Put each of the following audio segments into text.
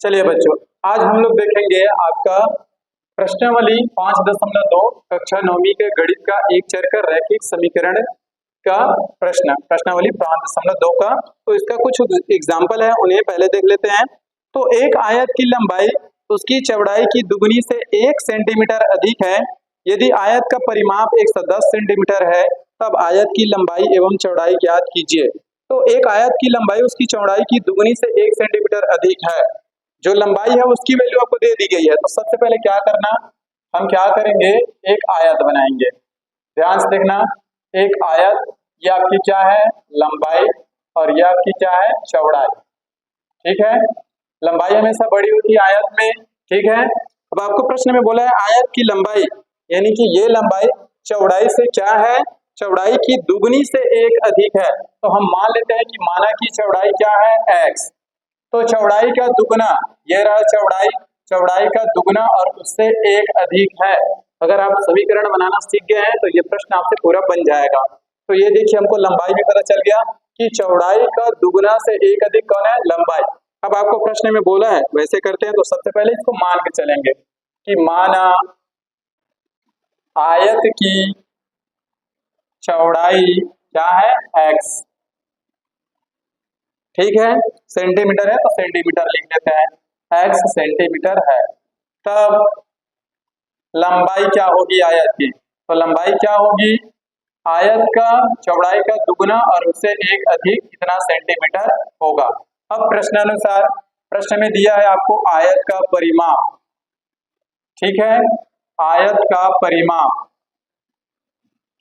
चलिए बच्चों, आज हम लोग देखेंगे आपका प्रश्नावली 5.2 कक्षा 9वीं के गणित का एक चर का रैखिक समीकरण का प्रश्नावली 5.2 का। तो इसका कुछ एग्जाम्पल है, उन्हें पहले देख लेते हैं। तो एक आयत की लंबाई उसकी चौड़ाई की दुगनी से 1 सेंटीमीटर अधिक है। यदि आयत का परिमाप 110 सेंटीमीटर है, तब आयत की लंबाई एवं चौड़ाई ज्ञात कीजिए। तो एक आयत की लंबाई उसकी चौड़ाई की दुगनी से 1 सेंटीमीटर अधिक है। जो लंबाई है उसकी वैल्यू आपको दे दी गई है। तो सबसे पहले क्या करना, हम क्या करेंगे, एक आयत बनाएंगे। ध्यान से देखना, एक आयत, ये आपकी क्या है, लंबाई, और ये आपकी क्या है, चौड़ाई। ठीक है, लंबाई हमेशा बड़ी होती है आयत में। ठीक है, अब आपको प्रश्न में बोला है आयत की लंबाई, यानी कि ये लंबाई चौड़ाई से क्या है, चौड़ाई की दुगनी से 1 अधिक है। तो हम मान लेते हैं कि माना की चौड़ाई क्या है, x। तो चौड़ाई का दुगना, ये रहा चौड़ाई, चौड़ाई का दुगना और उससे 1 अधिक है। अगर आप समीकरण बनाना सीख गए हैं तो ये प्रश्न आपसे पूरा बन जाएगा। तो ये देखिए, हमको लंबाई भी पता चल गया कि चौड़ाई का दुगना से 1 अधिक कौन है, लंबाई। अब आपको प्रश्न में बोला है, वैसे करते हैं। तो सबसे पहले इसको मान के चलेंगे कि माना आयत की चौड़ाई क्या है, x। ठीक है, सेंटीमीटर है तो सेंटीमीटर लिख देते हैं, x सेंटीमीटर है। तब लंबाई क्या होगी आयत की, तो लंबाई क्या होगी, आयत का चौड़ाई का दुगना और उससे 1 अधिक कितना सेंटीमीटर होगा। अब प्रश्नानुसार प्रश्न में दिया है आपको आयत का परिमाप। ठीक है, आयत का परिमाप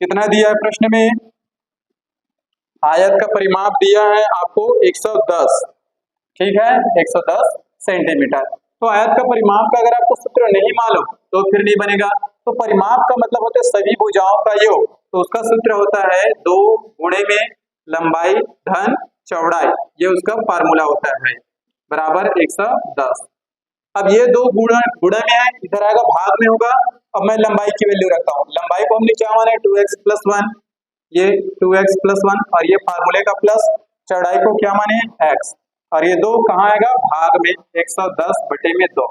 कितना दिया है प्रश्न में, आयत का परिमाप दिया है आपको 110। ठीक है, 110 सेंटीमीटर। तो आयत का परिमाप का अगर आपको सूत्र नहीं मालूम तो फिर नहीं बनेगा। तो परिमाप का मतलब होता है सभी भुजाओं का योग। तो उसका सूत्र होता है 2 गुणे में लंबाई धन चौड़ाई, ये उसका फार्मूला होता है, बराबर 110। अब ये 2 गुणा में है, इधर आएगा भाग में होगा। अब मैं लंबाई की वैल्यू रखता हूँ, लंबाई को हमने क्या माना है, 2x + 1, ये 2x + 1 और ये फार्मूले का प्लस, चौड़ाई को क्या माने, x, और ये 2 कहाँ आएगा, भाग में, 110/2।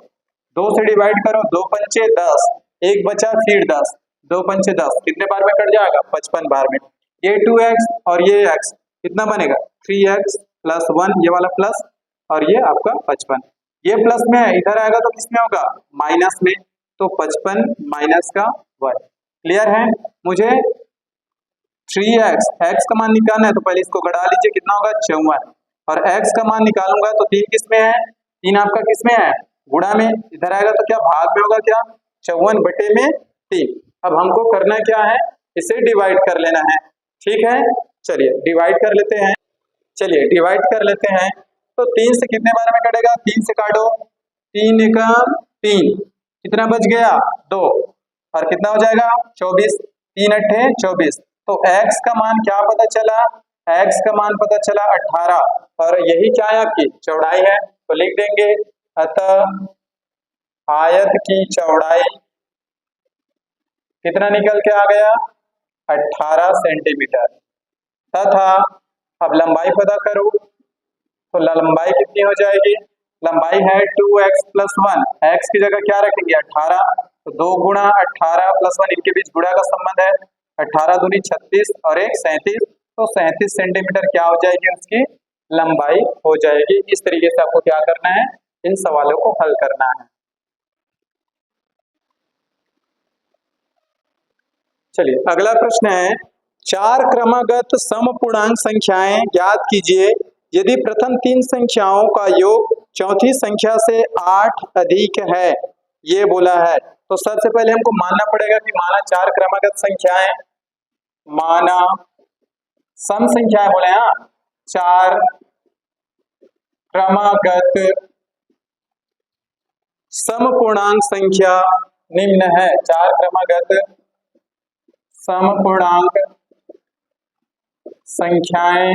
2 से डिवाइड करो, 2 पंचे 10, 1 बचा फिर 10, 2 पंचे 10, कितने बार में कट जाएगा, 55 बार में। ये 2x और ये x कितना बनेगा, 3x + 1, ये वाला प्लस और ये आपका 55। ये प्लस में है, इधर आएगा तो किसमें होगा, माइनस में। तो 55 माइनस का 1। क्लियर है। मुझे 3x, x का मान निकालना है तो पहले इसको घटा लीजिए, कितना होगा, 54। और x का मान निकालूंगा तो 3 किसमें है, 3 आपका किसमें है, गुणा में। इधर आएगा तो क्या भाग में होगा, क्या 54/3। अब हमको करना क्या है, इसे डिवाइड कर लेना है। ठीक है, चलिए डिवाइड कर लेते हैं। चलिए डिवाइड कर लेते हैं। तो 3 से कितने बार में कटेगा, 3 से काटो, 3 × 3, कितना बच गया, 2, और कितना हो जाएगा, 24, 3 × 8 = 24। तो x का मान क्या पता चला, x का मान पता चला 18, और यही क्या है, आपकी चौड़ाई है। तो लिख देंगे, अतः आयत की चौड़ाई कितना निकल के आ गया, 18 सेंटीमीटर। तथा अब लंबाई पता करो, तो लंबाई कितनी हो जाएगी, लंबाई है 2x + 1, x की जगह क्या रखेंगे, 18। तो 2 × 18 + 1, इनके बीच गुणा का संबंध है, 18 दूनी 36 और 1 37। तो 37 सेंटीमीटर क्या हो जाएगी, उसकी लंबाई हो जाएगी। इस तरीके से आपको क्या करना है, इन सवालों को हल करना है। चलिए अगला प्रश्न है, 4 क्रमागत समपूर्णांक संख्याएं ज्ञात कीजिए। यदि प्रथम 3 संख्याओं का योग चौथी संख्या से 8 अधिक है, ये बोला है। तो सबसे पहले हमको मानना पड़ेगा कि माना 4 क्रमागत संख्याएं, माना सम संख्याएं बोले, हाँ 4 क्रमागत समपूर्णांक संख्या निम्न है। 4 क्रमागत समपूर्णांक संख्याएं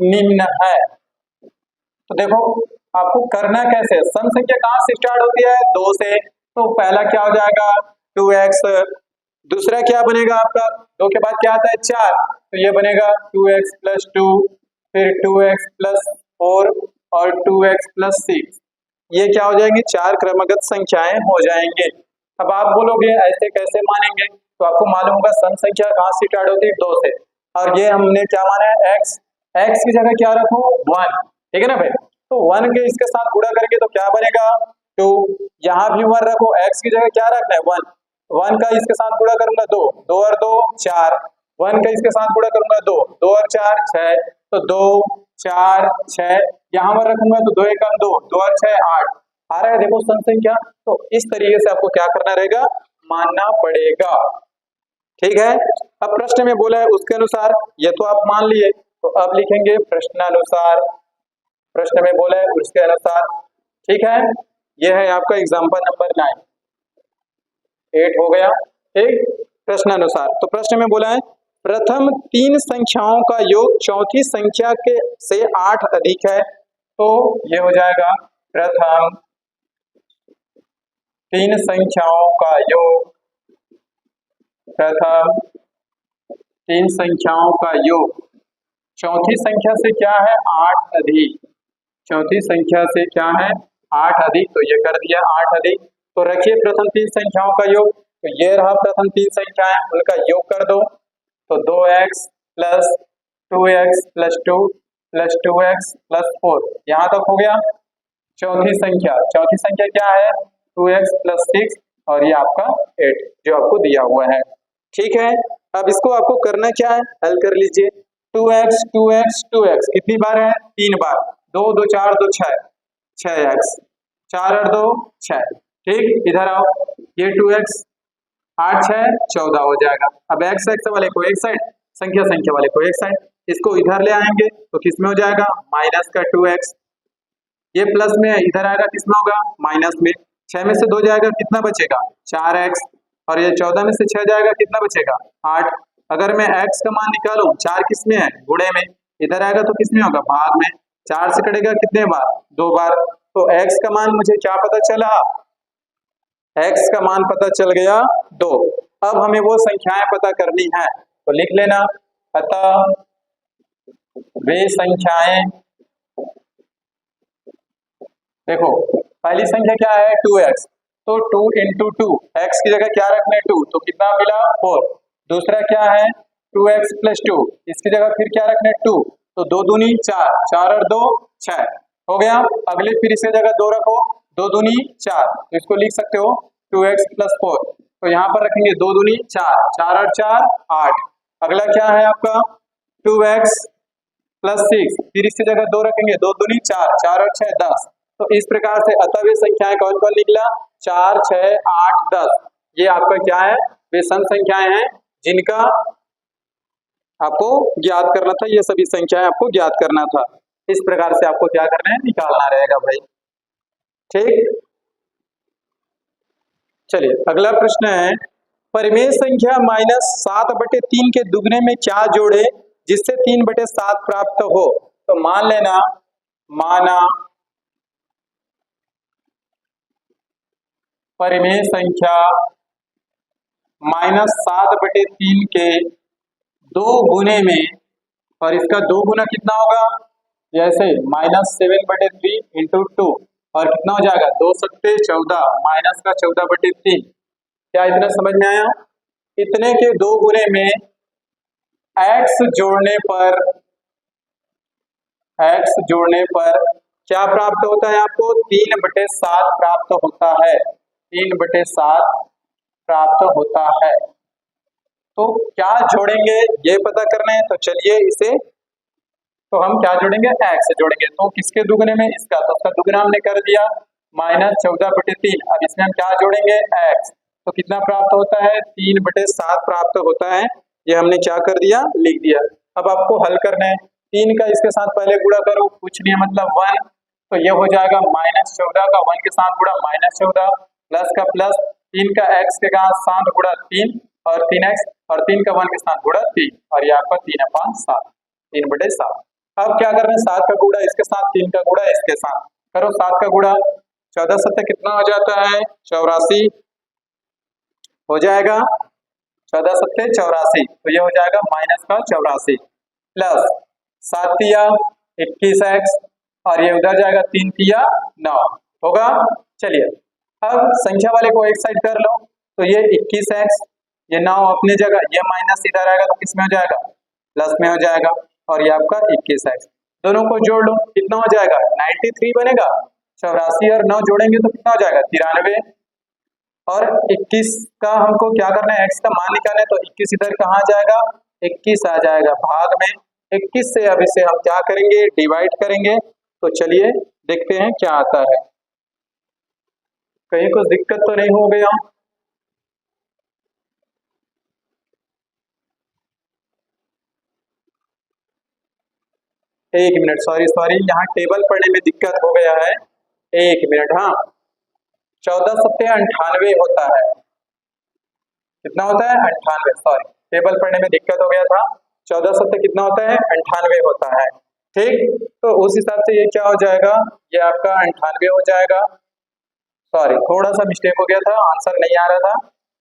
निम्न है। तो देखो आपको करना कैसे, सम संख्या कहां से स्टार्ट होती है, 2 से। तो पहला क्या हो जाएगा, 2x, दूसरा क्या बनेगा आपका, 2 के बाद क्या आता है, 4, तो ये बनेगा 2x + 2, फिर 2x + 4 और 2x प्लस 6, ये क्या हो जाएंगे, 4 क्रमगत संख्याएं हो जाएंगे। अब आप बोलोगे ऐसे कैसे मानेंगे, तो आपको मालूम होगा सम संख्या कहाँ से स्टार्ट होती है, 2 से, और ये हमने क्या माना है x, x की जगह क्या रखो 1, ठीक है ना भाई। तो 1 के इसके साथ गुणा करेंगे तो क्या बनेगा 2, यहाँ भी 1 रखो, x की जगह क्या रखना है 1, 1 का इसके साथ गुणा करूंगा 2, 2 और 2 4, 1 का इसके साथ गुणा करूंगा 2, 2 और 4 6, तो 2 4 6, यहाँ पर रखूंगा तो 2 एकम 2, 2 और 6 8, आ रहा है देखो सम संख्या। तो इस तरीके से आपको क्या करना रहेगा, मानना पड़ेगा, ठीक है। अब प्रश्न में बोला है उसके अनुसार, ये तो आप मान लिए, तो अब लिखेंगे प्रश्नानुसार, प्रश्न में बोला है उसके अनुसार, ठीक है। यह है आपका एग्जाम्पल नंबर 9, 8 हो गया, ठीक। प्रश्नानुसार, तो प्रश्न में बोला है प्रथम 3 संख्याओं का योग चौथी संख्या के से 8 अधिक है, तो ये हो जाएगा प्रथम 3 संख्याओं का योग, प्रथम 3 संख्याओं का योग चौथी संख्या से क्या है 8 अधिक, चौथी संख्या से क्या है 8 अधिक, तो ये कर दिया 8 अधिक। तो रखिए प्रथम 3 संख्याओं का योग, तो ये रहा प्रथम 3 संख्याएं, उनका योग कर दो, तो 2x plus 2x plus 2 plus 2x plus 4, यहाँ तक हो गया। चौथी संख्या क्या है 2x प्लस 6, और ये आपका 8 जो आपको दिया हुआ है, ठीक है। अब इसको आपको करना क्या है, हल कर लीजिए। 2x 2x 2x कितनी बार है 3 बार, 2 2 4 2 6, 6x, 4 और 2 6, ठीक। इधर आओ, ये 2x 8 6 14 हो जाएगा। अब x वाले को एक साइड, संख्या वाले को एक साइड, इसको इधर ले आएंगे तो किसमें हो जाएगा माइनस का 2x, ये प्लस में है, इधर आएगा किसमें होगा माइनस में, 6 में से 2 जाएगा कितना बचेगा 4x, और ये 14 में से 6 जाएगा कितना बचेगा 8। अगर मैं x का मान निकालूं, 4 किस में है गुणे में, इधर आएगा तो किस में होगा भाग में, 4 से कटेगा कितने बार 2 बार, तो x का मान मुझे क्या पता चला, x का मान पता चल गया 2। अब हमें वो संख्याएं पता करनी है, तो लिख लेना, अतः वे संख्याएं, देखो पहली संख्या क्या है 2x, तो 2 इंटू 2, एक्स की जगह क्या रखना है 2, तो कितना मिला 4। दूसरा क्या है 2x प्लस 2, इसकी जगह फिर क्या रखना है 2, तो 2 दूनी 4, 4 और 2 6 हो गया। अगले फिर इसकी जगह 2 रखो, 2 दूनी 4, तो इसको लिख सकते हो 2x प्लस 4, तो यहाँ पर रखेंगे 2 दूनी 4, 4 और 4 8। अगला क्या है आपका 2x प्लस 6, फिर इसकी जगह 2 रखेंगे, 2 दूनी 4, 4 और 6 10। तो इस प्रकार से अतः वे संख्याएं कौन कौन निकला 4 6 8 10, ये आपका क्या है वे सम संख्याएं हैं जिनका आपको ज्ञात करना था, ये सभी संख्याएं आपको ज्ञात करना था। इस प्रकार से आपको क्या करना है निकालना रहेगा भाई, ठीक। चलिए अगला प्रश्न है परिमेय संख्या -7/3 के दुगने में क्या जोड़े जिससे 3/7 प्राप्त हो। तो मान लेना, माना परिमेय संख्या -7/3 के 2 गुने में, और इसका 2 गुना कितना होगा जैसे -7/3 इंटू 2, और कितना हो जाएगा 2 सत्ते 14 माइनस का 14/3। क्या इतना समझ में आया, इतने के 2 गुने में x जोड़ने पर क्या प्राप्त होता है आपको 3/7 प्राप्त होता है, 3/7 प्राप्त होता है। तो क्या जोड़ेंगे ये पता करना है, तो चलिए इसे, तो हम क्या जोड़ेंगे x जोड़ेंगे, तो किसके दुगने में इसका, तो उसका दुगना हमने कर दिया -14/3। अब इसमें हम क्या जोड़ेंगे x, तो कितना प्राप्त होता है 3/7 प्राप्त होता है, ये हमने क्या कर दिया लिख दिया। अब आपको हल करना है, 3 का इसके साथ पहले गुणा करो, कुछ नहीं मतलब 1, तो ये हो जाएगा -14 का 1 के साथ गुणा -14 प्लस का प्लस 3 का x के साथ गुणा 3 और 3x, और 3 का 1 के साथ गुणा 3, और ये आपका 3/7, 3/7। अब क्या करना है 7 का गुणा इसके साथ, 3 का गुणा इसके साथ करो, 7 का गुणा 14 सत्ते कितना हो जाता है 84 हो जाएगा, 14 सत्ते 84, तो ये हो जाएगा माइनस का 84 प्लस 7 दिया 21x, और ये उधर जाएगा 3 तिया 9 होगा। चलिए अब संख्या वाले को एक साइड कर लो, तो ये 21x, ये 9 अपनी जगह, ये माइनस इधर आएगा तो किस में हो जाएगा, प्लस में हो जाएगा, और ये आपका 21x। दोनों को जोड़ लो, कितना हो जाएगा 93 बनेगा। 84 और 9 जोड़ेंगे तो कितना हो जाएगा 93, और 21 का हमको क्या करना है, x का मान निकालना है, तो 21 इधर कहाँ जाएगा, 21 आ जाएगा भाग में। 21 से अब इसे हम क्या करेंगे, डिवाइड करेंगे। तो चलिए देखते हैं क्या आता है, कहीं कुछ दिक्कत तो नहीं हो गया। एक मिनट, सॉरी यहाँ टेबल पढ़ने में दिक्कत हो गया है, एक मिनट। हाँ 14 सत्ते 98 होता है, कितना होता है 98, सॉरी टेबल पढ़ने में दिक्कत हो गया था। 14 सत्ते कितना होता है 98 होता है, ठीक। तो उस हिसाब से ये क्या हो जाएगा, ये आपका 98 हो जाएगा। सॉरी थोड़ा सा मिस्टेक हो गया था, आंसर नहीं आ रहा था।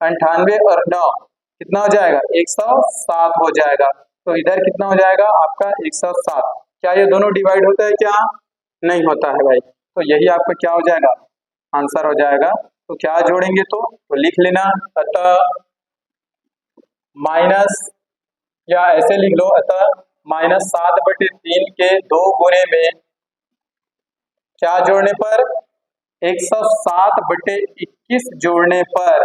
98 और 9 कितना हो जाएगा 107 हो जाएगा। तो इधर कितना हो जाएगा आपका 107। क्या ये दोनों डिवाइड होता है, क्या नहीं होता है भाई, तो यही आपका क्या हो जाएगा आंसर हो जाएगा। तो क्या जोड़ेंगे, तो लिख लेना, अतः माइनस, या ऐसे लिख लो, अतः -7/3 के 2 गुणे में क्या जोड़ने पर, 107/21 जोड़ने पर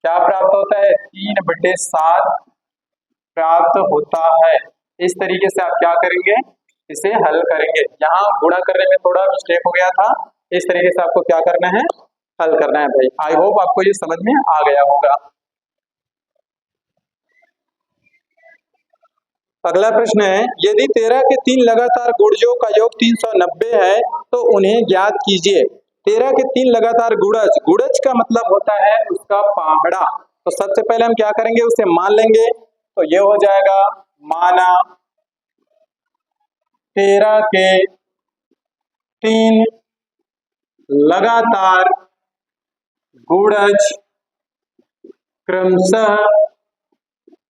क्या प्राप्त होता है, 3/7 प्राप्त होता है। इस तरीके से आप क्या करेंगे, इसे हल करेंगे। यहाँ गुणा करने में थोड़ा मिस्टेक हो गया था, इस तरीके से आपको क्या करना है, हल करना है भाई। आई होप आपको ये समझ में आ गया होगा। अगला प्रश्न है, यदि 13 के 3 लगातार गुणजों का योग 390 है तो उन्हें ज्ञात कीजिए। 13 के 3 लगातार गुणज, गुणज का मतलब होता है उसका पहाड़ा। तो सबसे पहले हम क्या करेंगे, उसे मान लेंगे। तो ये हो जाएगा, माना 13 के 3 लगातार गुणज क्रमशः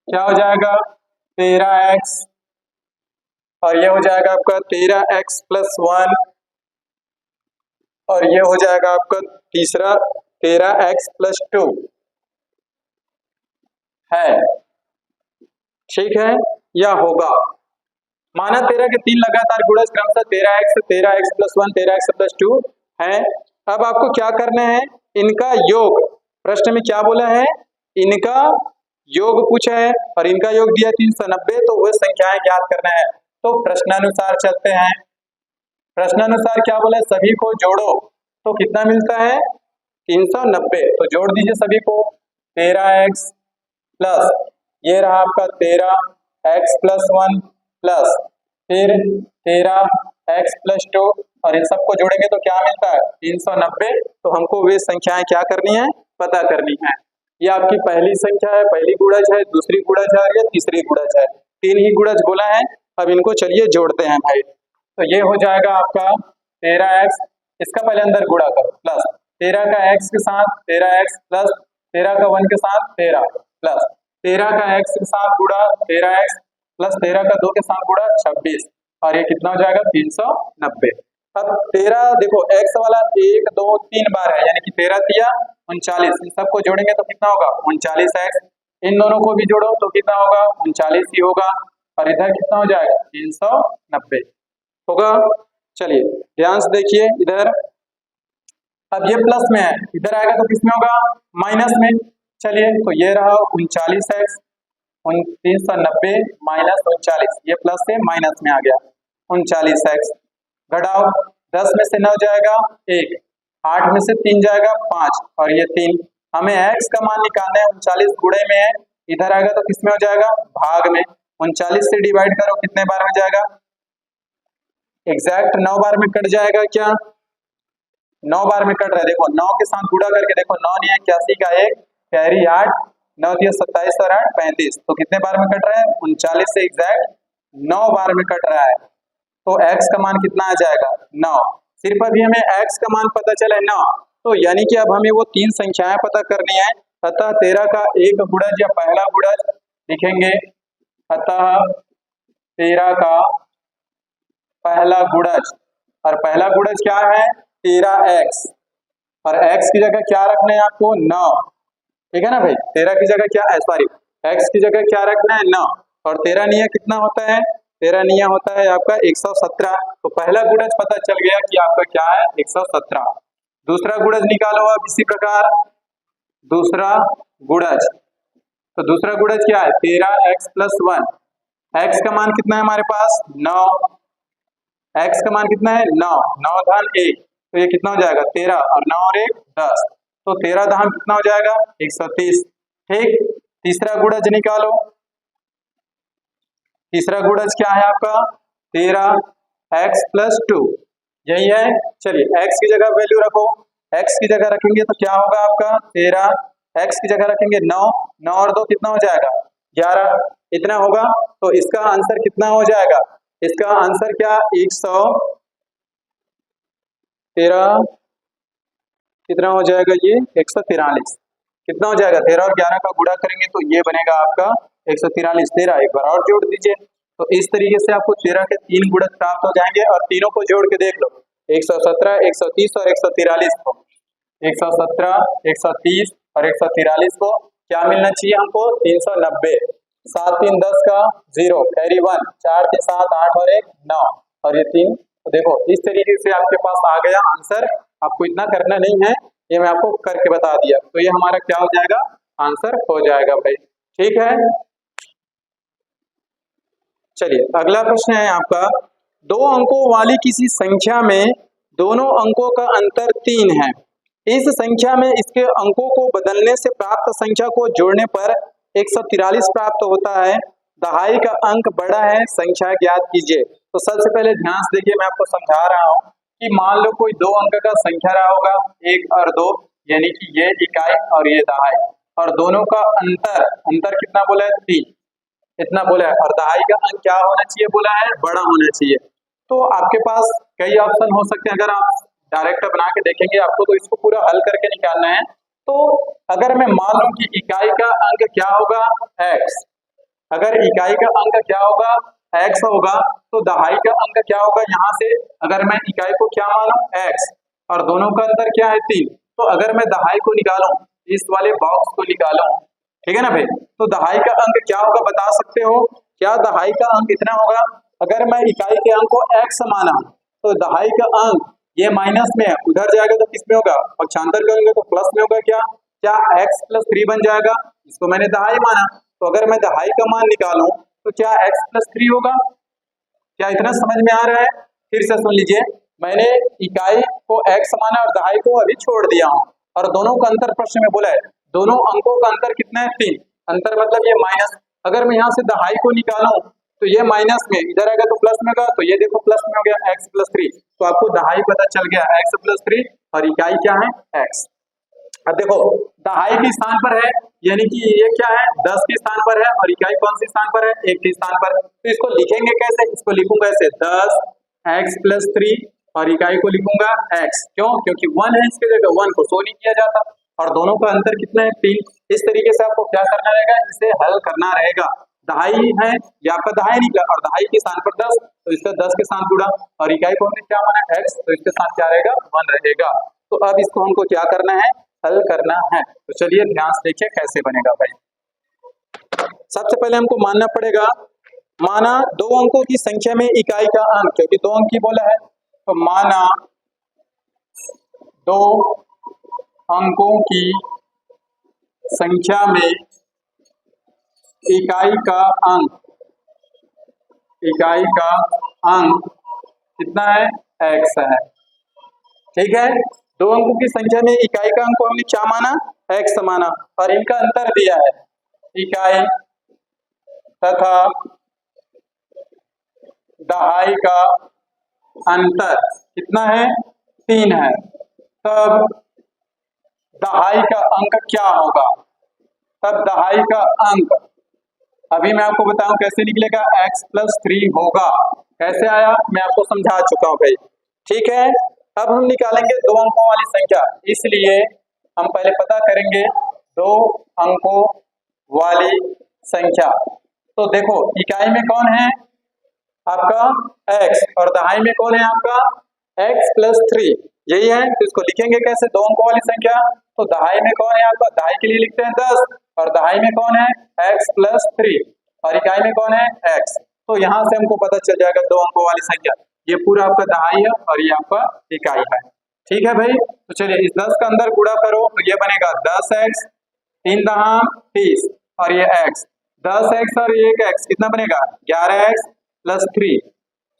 क्या हो जाएगा 13x, और ये हो जाएगा आपका 13x + 1, और ये हो जाएगा आपका तीसरा 13x + 2 है, ठीक है, या होगा। माना 13 के 3 लगातार गुणज क्रमशः 13x, 13x + 1, 13x + 2 है। अब आपको क्या करना है, इनका योग, प्रश्न में क्या बोला है, इनका योग पूछा है और इनका योग दिया 390, तो वह संख्याएं ज्ञात करना है। तो प्रश्नानुसार चलते हैं। प्रश्नानुसार क्या बोला है, सभी को जोड़ो, तो कितना मिलता है 390। तो जोड़ दीजिए सभी को, 13x प्लस ये रहा आपका 13x + 1 प्लस फिर 13x + 2, और इन सबको जोड़ेंगे तो क्या मिलता है 390। तो हमको वे संख्याएं क्या करनी है, पता करनी है। ये आपकी पहली संख्या है, पहली गुणज है, दूसरी गुणज है और ये तीसरी गुणज है। 3 ही गुणज बोला है। अब इनको चलिए जोड़ते हैं भाई। तो ये हो जाएगा आपका 13x, इसका पहले अंदर गुणा करो, प्लस 13 का x के साथ 13x प्लस 13 का 1 के साथ 13 प्लस 13 का x के साथ गुणा 13x प्लस 13 का 2 के साथ गुणा 26, और ये कितना हो जाएगा 390। अब 13 देखो x वाला 1 2 3 बार है, यानी कि 13 तिया 39, इन सबको जोड़ेंगे तो कितना होगा 39x। इन दोनों को भी जोड़ो तो कितना होगा 39 ही होगा, और इधर कितना हो जाएगा 390 होगा। चलिए ध्यान से देखिए इधर, अब ये प्लस में है, इधर आएगा तो किसमें होगा माइनस में। चलिए तो ये रहा 39x, 390 माइनस 39, ये प्लस से माइनस में आ गया 39x। घटाओ, 10 में से 9 जाएगा 1, 8 में से 3 जाएगा 5, और ये 3। हमें x का मान निकालना है, 39 गुणे में है, इधर आएगा तो किसमें हो जाएगा भाग में। 39 से डिवाइड करो, कितने बार में जाएगा, एग्जैक्ट 9 बार में कट जाएगा। क्या 9 बार में कट रहा है, देखो 9 के साथ गुणा करके देखो, 9 × 81 का 1 कैरी 8, 9 × 27 और 8 35, तो कितने बार में कट रहा है 39 से एग्जैक्ट 9 बार में कट रहा है। तो x का मान कितना आ जाएगा 9। सिर्फ अभी हमें x का मान पता चला है 9, तो यानी कि अब हमें वो 3 संख्याएं पता करनी है। अतः 13 का एक गुणज या पहला गुणज लिखेंगे, अतः 13 का पहला गुणज, और पहला गुणज क्या है 13x, और x की जगह क्या रखना है आपको 9, ठीक है ना भाई। 13 की जगह क्या सॉरी x की जगह क्या रखना है 9, और 13 निया कितना होता है, 13 निया होता है आपका 117। तो पहला गुणज पता चल गया कि आपका क्या है 117। दूसरा गुणज निकालो आप इसी प्रकार, दूसरा गुणज, तो दूसरा गुणज क्या है 13x + 1, x का मान कितना है हमारे पास 9, x का मान कितना है 9, 9 धन 1, तो ये कितना हो जाएगा 13, और 9 और 1 10, तो 13 दहम कितना हो जाएगा 130। ठीक, तीसरा गुणज निकालो, तीसरा गुणज क्या है आपका 13x + 2, यही है। चलिए x की जगह वैल्यू रखो, x की जगह रखेंगे तो क्या होगा आपका 13, x की जगह रखेंगे 9, 9 और 2 कितना हो जाएगा 11, इतना होगा। तो इसका आंसर कितना हो जाएगा, इसका आंसर क्या 113 कितना हो जाएगा ये 143, कितना हो जाएगा 13 और 11 का गुणा करेंगे तो ये बनेगा आपका 143। 13 एक बार और जोड़ दीजिए, तो इस तरीके से आपको 13 के 3 गुणज प्राप्त हो जाएंगे, और तीनों को जोड़ के देख लो 117, 130 और 143 को, 117, 130 और 143 को क्या मिलना चाहिए हमको 390, 7 3 10 का 0 कैरी 1, 4 3 7 8 और 1 9, और ये 3। तो देखो इस तरीके से आपके पास आ गया आंसर, आपको इतना करना नहीं है, ये मैं आपको करके बता दिया, तो ये हमारा क्या हो जाएगा आंसर हो जाएगा भाई, ठीक है। चलिए अगला प्रश्न है आपका, 2 अंकों वाली किसी संख्या में दोनों अंकों का अंतर 3 है, इस संख्या में इसके अंकों को बदलने से प्राप्त संख्या को जोड़ने पर 143 प्राप्त होता है, दहाई का अंक बड़ा है, संख्या ज्ञात कीजिए। तो सबसे पहले ध्यान से देखिए, मैं आपको समझा रहा हूँ कि मान लो कोई 2 अंक का संख्या रहा होगा 1 और 2, यानी कि ये इकाई और ये दहाई, और दोनों का अंतर, अंतर कितना बोला है 3, इतना बोला है, और दहाई का अंक क्या होना चाहिए बोला है बड़ा होना चाहिए। तो आपके पास कई ऑप्शन हो सकते हैं, अगर आप डायरेक्ट बना के देखेंगे आपको तो इसको पूरा हल करके निकालना है। तो अगर मैं मान लूं कि इकाई का अंक क्या होगा x, अगर इकाई का अंक क्या होगा x होगा, तो दहाई का अंक क्या होगा, यहाँ से अगर मैं इकाई को क्या मानूं x, और दोनों का अंतर क्या है 3, तो अगर मैं दहाई को निकालूं, इस वाले बॉक्स को निकालूं, ठीक है ना भाई, तो दहाई का अंक क्या होगा बता सकते हो, क्या दहाई का अंक इतना होगा, अगर मैं इकाई के अंक को x माना तो दहाई का अंक ये माइनस में है, उधर जाएगा तो किस में होगा पक्षांतर करेंगे तो प्लस में होगा, क्या क्या x + 3 बन जाएगा, इसको मैंने दहाई माना, तो अगर मैं दहाई का मान निकालूं तो क्या x + 3 होगा, क्या इतना समझ में आ रहा है। फिर से सुन लीजिए, मैंने इकाई को x माना और दहाई को अभी छोड़ दिया हूँ, और दोनों का अंतर प्रश्न में बोला है, दोनों अंकों का अंतर कितना है 3, अंतर मतलब ये माइनस, अगर मैं यहाँ से दहाई को निकालूं तो ये माइनस में, इधर आएगा तो प्लस में होगा, तो ये देखो प्लस में हो गया x + 3, तो आपको दहाई पता चल गया x + 3, और इकाई क्या है x। अब देखो दहाई के स्थान पर है, यानी कि ये क्या है 10 के स्थान पर है, और इकाई कौन से स्थान पर है 1 के स्थान पर, तो इसको लिखेंगे कैसे, इसको लिखूंगा ऐसे 10x + 3, और इकाई को लिखूंगा x, क्यों, क्योंकि 1 है इसके जगह, 1 को शो नहीं किया जाता, और दोनों का अंतर कितना है 3। इस तरीके से आपको क्या करना रहेगा, इसे हल करना रहेगा, दहाई है ये आपका दहाई निकला, और दहाई के स्थान पर 10, तो इसका 10 के साथ जुड़ा, और इकाई को हमने क्या माना x, तो इसके साथ क्या रहेगा 1 रहेगा। तो अब इसको हमको क्या करना है, हल करना है, तो चलिए ध्यान से देखिए कैसे बनेगा भाई। सबसे पहले हमको मानना पड़ेगा, माना 2 अंकों की संख्या में इकाई का अंक, क्योंकि 2 अंक की बोला है, तो माना 2 अंकों की संख्या में इकाई का अंक, इकाई का अंक कितना है x है, ठीक है। 2 अंकों की संख्या में इकाई का अंक को हमने क्या माना x माना, और इनका अंतर दिया है इकाई तथा दहाई का अंतर कितना है 3 है, तब दहाई का अंक क्या होगा, तब दहाई का अंक अभी मैं आपको बताऊं कैसे निकलेगा, x + 3 होगा, कैसे आया मैं आपको समझा चुका हूं भाई, ठीक है। अब हम निकालेंगे 2 अंकों वाली संख्या, इसलिए हम पहले पता करेंगे 2 अंकों वाली संख्या। तो देखो इकाई में कौन है आपका x और दहाई में कौन है आपका x प्लस 3, यही है। तो इसको लिखेंगे कैसे, दो अंकों वाली संख्या। तो दहाई में कौन है आपका, दहाई के लिए लिखते हैं 10 और दहाई में कौन है x प्लस 3 और इकाई में कौन है x। तो यहाँ से हमको पता चल जाएगा दो अंकों वाली संख्या, ये पूरा आपका दहाई है और ये आपका इकाई है। ठीक है भाई, तो चलिए इस 10 का अंदर गुणा करो तो ये बनेगा 10x, 3 दहा 30 और ये x, 10x और ये 1x कितना बनेगा 11x प्लस 3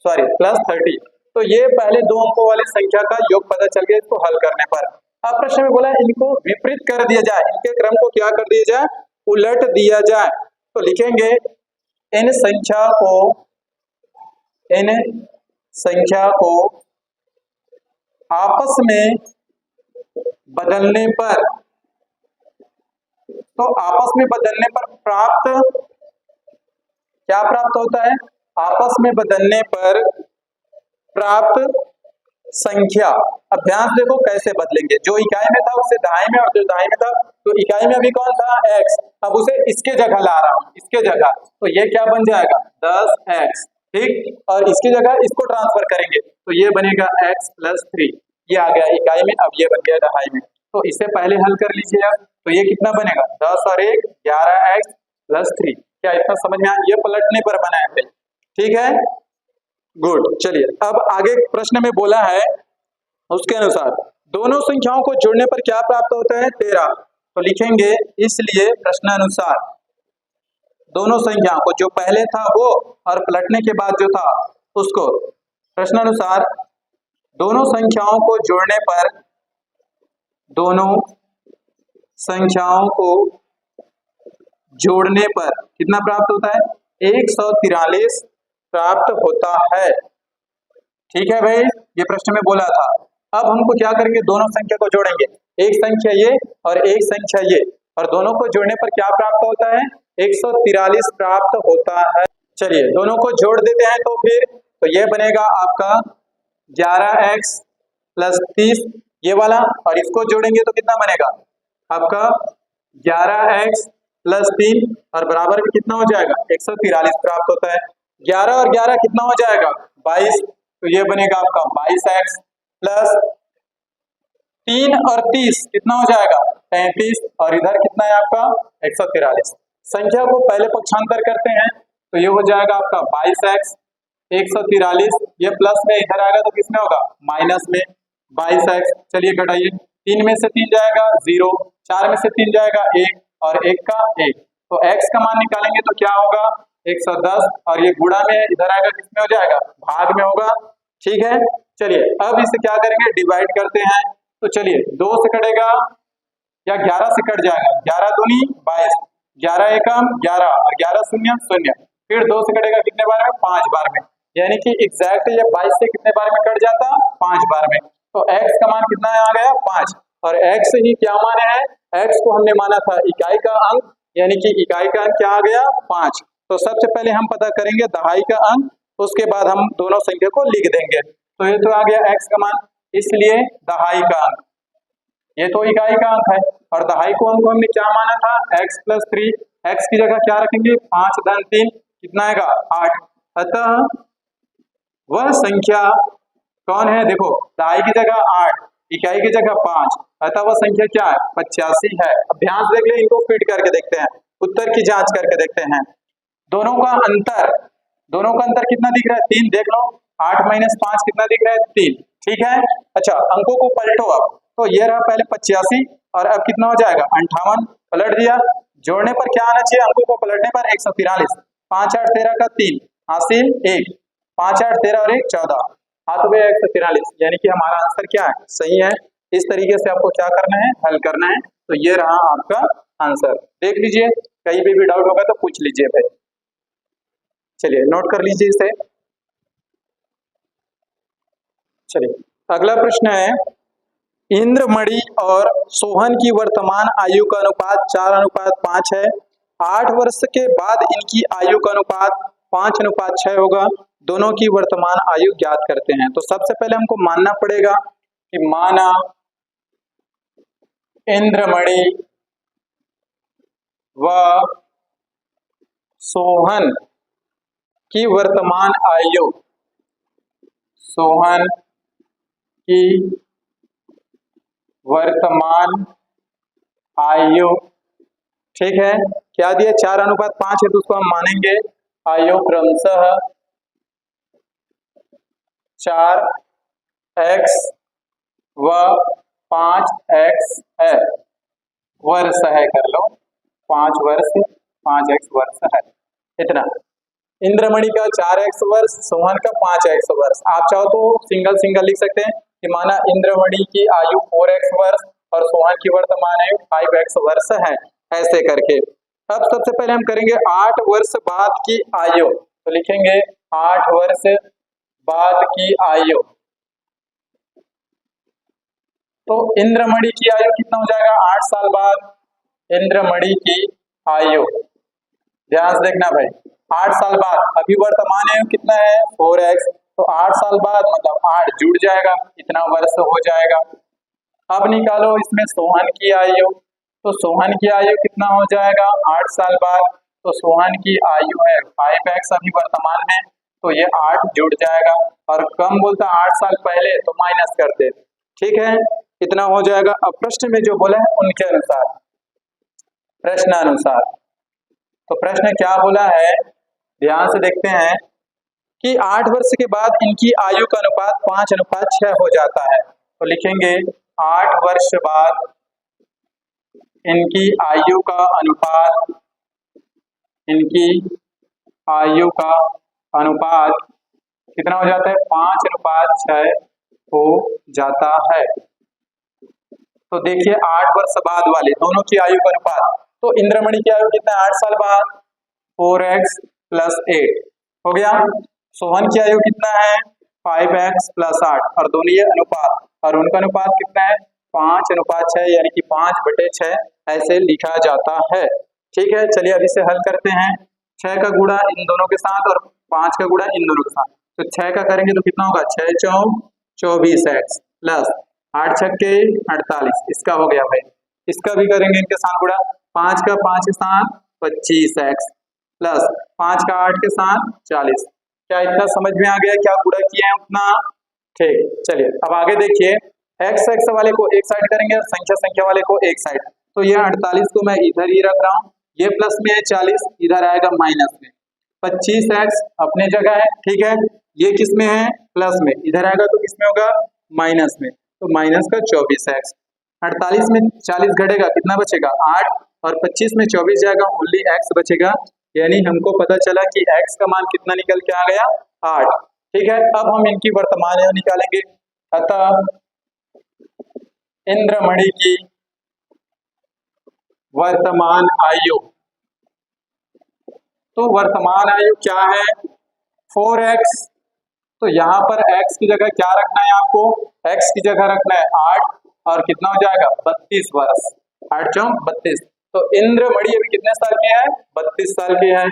सॉरी प्लस 30। तो ये पहले दो अंकों वाली संख्या का योग पता चल गया इसको हल करने पर। अब प्रश्न में बोला इनको विपरीत कर दिया जाए, इनके क्रम को क्या कर दिया जाए, उलट दिया जाए। तो लिखेंगे इन संख्या को आपस में बदलने पर, तो आपस में बदलने पर प्राप्त क्या प्राप्त होता है, आपस में बदलने पर प्राप्त संख्या। अभ्यास देखो कैसे बदलेंगे, जो इकाई में था उससे दहाई में और जो दहाई में था, तो इकाई में अभी कौन था x, अब उसे इसके जगह ला रहा हूं, इसके जगह, तो ये क्या बन जाएगा 10x, ठीक, और इसकी जगह इसको ट्रांसफर करेंगे तो ये बनेगा x प्लस 3, ये आ गया इकाई में, अब ये बन गया दहाई में। तो इससे पहले हल कर लीजिए आप, तो ये कितना बनेगा 10 और 1 11x प्लस 3, क्या इतना समझ में आया, ये पलटने पर बनाया थे। ठीक है, गुड। चलिए अब आगे प्रश्न में बोला है उसके अनुसार दोनों संख्याओं को जोड़ने पर क्या प्राप्त होता है 13। तो लिखेंगे इसलिए प्रश्नानुसार दोनों संख्याओं को, जो पहले था वो और पलटने के बाद जो था उसको, प्रश्नानुसार दोनों संख्याओं को जोड़ने पर, दोनों संख्याओं को जोड़ने पर कितना प्राप्त होता है 143 प्राप्त होता है। ठीक है भाई, ये प्रश्न में बोला था। अब हमको क्या करेंगे, दोनों संख्या को जोड़ेंगे, एक संख्या ये और एक संख्या ये, और दोनों को जोड़ने पर क्या प्राप्त होता है 143 प्राप्त होता है। चलिए दोनों को जोड़ देते हैं तो फिर, तो ये बनेगा आपका 11x प्लस 30 ये वाला, और इसको जोड़ेंगे तो कितना बनेगा आपका 11x प्लस 3 और बराबर में कितना हो जाएगा 143 प्राप्त होता है। 11 और 11 कितना हो जाएगा 22, तो ये बनेगा आपका 22x प्लस 3 और 30 कितना हो जाएगा 33 और इधर कितना है आपका 143। संख्या को पहले पक्षांतर करते हैं तो ये हो जाएगा आपका 22x 143, ये प्लस में इधर आएगा तो किसमें होगा माइनस में 22x। चलिए घटाइए, 3 में से 3 जाएगा 0, 4 में से 3 जाएगा 1 और 1 का 1, तो x का मान निकालेंगे तो क्या होगा 110 और ये गुणा में इधर आएगा किसमें हो जाएगा भाग में होगा। ठीक है, चलिए अब इसे क्या करेंगे डिवाइड करते हैं, तो चलिए 2 से कटेगा या 11 से कट जाएगा, 11 दूनी 22, 11 एकम 11 और 11 शून्य शून्य, फिर 2 से कटेगा कितने बार में 5 बार में, यानी कि एग्जैक्ट ये 22 से कितने बार में कट जाता 5 बार में। तो x का मान कितना आ गया 5, और x ही क्या माना है, x को हमने माना था इकाई का अंक, यानी कि इकाई का अंक क्या आ गया 5। तो सबसे पहले हम पता करेंगे दहाई का अंक, उसके बाद हम दोनों संख्या को लिख देंगे। तो ये तो आ गया x का मान, इसलिए दहाई का अंक, ये तो इकाई का अंक है और दहाई को हमको हमने क्या माना था x प्लस 3, x की जगह क्या रखेंगे 5 धन 3 कितना आएगा 8, अतः वह संख्या कौन है, देखो दहाई की जगह 8 इकाई की जगह 5, अतः वह संख्या क्या है 85 है। अभ्यास देख ले, इनको फिट करके देखते हैं, उत्तर की जांच करके देखते हैं। दोनों का अंतर कितना दिख रहा है 3, देख लो 8 माइनस 5 कितना दिख रहा है 3। ठीक है, अच्छा अंकों को पलटो अब, तो ये रहा पहले 85 और अब कितना हो जाएगा 58, पलट दिया, जोड़ने पर क्या आना चाहिए अंकों को पलटने पर 143, 5 8 13 का 3 हासिल 1, 5 8 13 और 1 14, हाथ में 143, यानी कि हमारा आंसर क्या है सही है। इस तरीके से आपको क्या करना है हल करना है, तो ये रहा आपका आंसर, देख लीजिए कहीं भी डाउट होगा तो पूछ लीजिए भाई। चलिए नोट कर लीजिए इसे। चलिए अगला प्रश्न है, इंद्रमणि और सोहन की वर्तमान आयु का अनुपात 4:5 है, 8 वर्ष के बाद इनकी आयु का अनुपात 5:6 होगा, दोनों की वर्तमान आयु ज्ञात करते हैं। तो सबसे पहले हमको मानना पड़ेगा कि माना इंद्रमणि व सोहन की वर्तमान आयु, सोहन की वर्तमान आयु, ठीक है। क्या दिया, 4:5 है तो उसको हम मानेंगे आयु क्रमशः 4x व 5x है, वर्ष है, कर लो 5 वर्ष 5x वर्ष है, इतना। इंद्रमणि का 4x वर्ष, सोहन का 5x वर्ष। आप चाहो तो सिंगल सिंगल लिख सकते हैं कि माना इंद्रमणि की आयु 4x वर्ष और सोहन की वर्तमान आयु 5x वर्ष है, ऐसे करके। अब सबसे पहले हम करेंगे 8 वर्ष बाद की आयु, तो लिखेंगे 8 वर्ष बाद की आयु। तो इंद्रमणि की आयु कितना हो जाएगा 8 साल बाद, इंद्रमणि की आयु, ध्यान से देखना भाई, 8 साल बाद, अभी वर्तमान आयु कितना है 4x, तो 8 साल बाद मतलब 8 जुड़ जाएगा, इतना वर्ष हो जाएगा। अब निकालो इसमें सोहन की आयु, तो सोहन की आयु कितना हो जाएगा 8 साल बाद, तो सोहन की आयु है 5x अभी वर्तमान में, तो ये 8 जुड़ जाएगा, और कम बोलता 8 साल पहले तो माइनस करते, ठीक है, इतना हो जाएगा। अब प्रश्न में जो बोला है उनके अनुसार, प्रश्नानुसार, तो प्रश्न क्या बोला है ध्यान से देखते हैं कि 8 वर्ष के बाद इनकी आयु का अनुपात 5:6 हो जाता है, तो लिखेंगे 8 वर्ष बाद इनकी आयु का अनुपात, इनकी आयु का अनुपात कितना हो जाता है 5:6 हो जाता है। तो देखिए 8 वर्ष बाद वाले दोनों की आयु का अनुपात, तो इंद्रमणि की आयु कितना है 8 साल बाद, 4x + 8 हो गया। सोहन की आयु कितना है 5x + 8, और दोनों ये अनुपात, और उनका अनुपात कितना है 5:6, यानी कि 5/6 ऐसे लिखा जाता है, ठीक है। चलिए अब इसे हल करते हैं, 6 का गुणा इन दोनों के साथ और 5 का गुणा इन दोनों के साथ, तो 6 का करेंगे तो कितना होगा 6 × 4 = 24x + 8 × 6 = 48, इसका हो गया भाई। इसका भी करेंगे इनके साथ गुणा, 5 का 5 के साथ 25x + 5 का 8 के साथ 40। क्या इतना समझ में आ गया क्या गुणा किया है उतना, ठीक। चलिए अब आगे देखिए, x वाले को एक साइड करेंगे और संख्या वाले को एक साइड, तो ये 48 को मैं इधर ही रख रहा हूँ, ये प्लस में है 40 इधर आएगा माइनस में, 25x अपने जगह है, ठीक है। ये किस में है प्लस में, इधर आएगा तो किस में होगा माइनस में, तो माइनस का 24x, 48 में 40 घटेगा कितना बचेगा 8, और 25 में 24 जाएगा ओनली x बचेगा, यानी हमको पता चला कि x का मान कितना निकल के आ गया 8, ठीक है। अब हम इनकी वर्तमान आयु निकालेंगे, अतः इंद्रमणि की वर्तमान आयु, तो वर्तमान आयु क्या है 4x, तो यहाँ पर x की जगह क्या रखना है आपको, x की जगह रखना है 8, और कितना हो जाएगा 32 वर्ष, 8 × 32, तो इंद्रमणि अभी कितने साल की है 32 साल की है।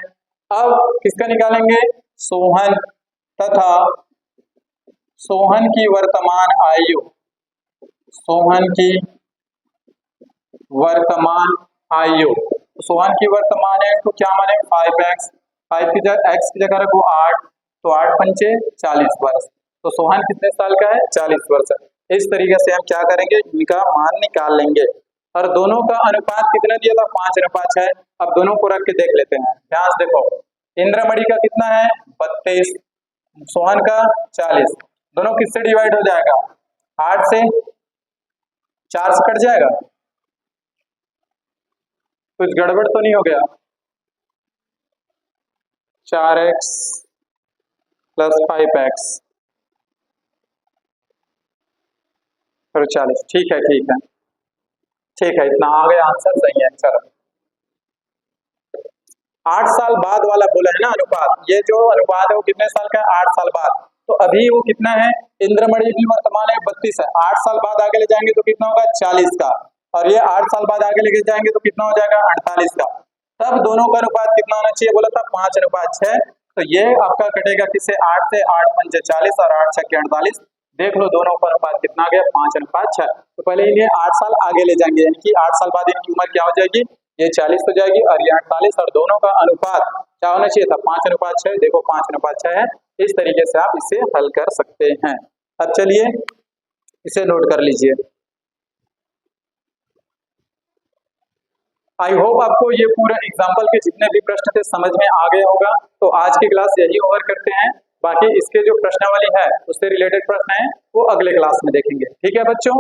अब किसका निकालेंगे सोहन, तथा सोहन की वर्तमान आयु, सोहन की वर्तमान आयु, सोहन की वर्तमान आयु को क्या माने 5x, 5 की जगह x की जगह रखो 8, तो 8 × 5 = 40 वर्ष, तो सोहन कितने साल का है 40 वर्ष। इस तरीके से हम क्या करेंगे इनका मान निकाल लेंगे, और दोनों का अनुपात कितना दिया था 5:6। अब दोनों को रख के देख लेते हैं, ध्यान से देखो, इंद्रमणि का कितना है 32, सोहन का 40, दोनों किससे डिवाइड हो जाएगा 8 से, 4 से कट जाएगा, कुछ गड़बड़ तो नहीं हो गया, 4x + 5x और 40, ठीक है ठीक है ठीक है, इतना आ गया आंसर, सही है। चलो 8 साल बाद वाला बोला है ना अनुपात, ये जो अनुपात है वो कितने साल का है 8 साल बाद, तो अभी वो कितना है इंद्रमणि की वर्तमान है 32 है, 8 साल बाद आगे ले जाएंगे तो कितना होगा 40 का, और ये 8 साल बाद आगे लेके जाएंगे तो कितना हो जाएगा 48 का, तब दोनों का अनुपात कितना होना चाहिए बोला था 5:6, तो ये आपका कटेगा किससे 8 से, 8 × 5 = 40 और 8 × 6 = 48, देख लो दोनों का अनुपात कितना आ गया 5:6। तो पहले इन्हें 8 साल आगे ले जाएंगे, यानी कि 8 साल बाद इनकी उम्र क्या हो जाएगी ये 40 हो जाएगी और ये 48 और दोनों का अनुपात क्या होना चाहिए था 5:6। देखो 5:6 है। इस तरीके से आप इसे हल कर सकते हैं। अब चलिए इसे नोट कर लीजिए। आई होप आपको ये पूरा एग्जाम्पल के जितने भी प्रश्न थे समझ में आ गया होगा। तो आज की क्लास यही ओवर करते हैं। बाकी इसके जो प्रश्नावली है उससे रिलेटेड प्रश्न है वो अगले क्लास में देखेंगे। ठीक है बच्चों।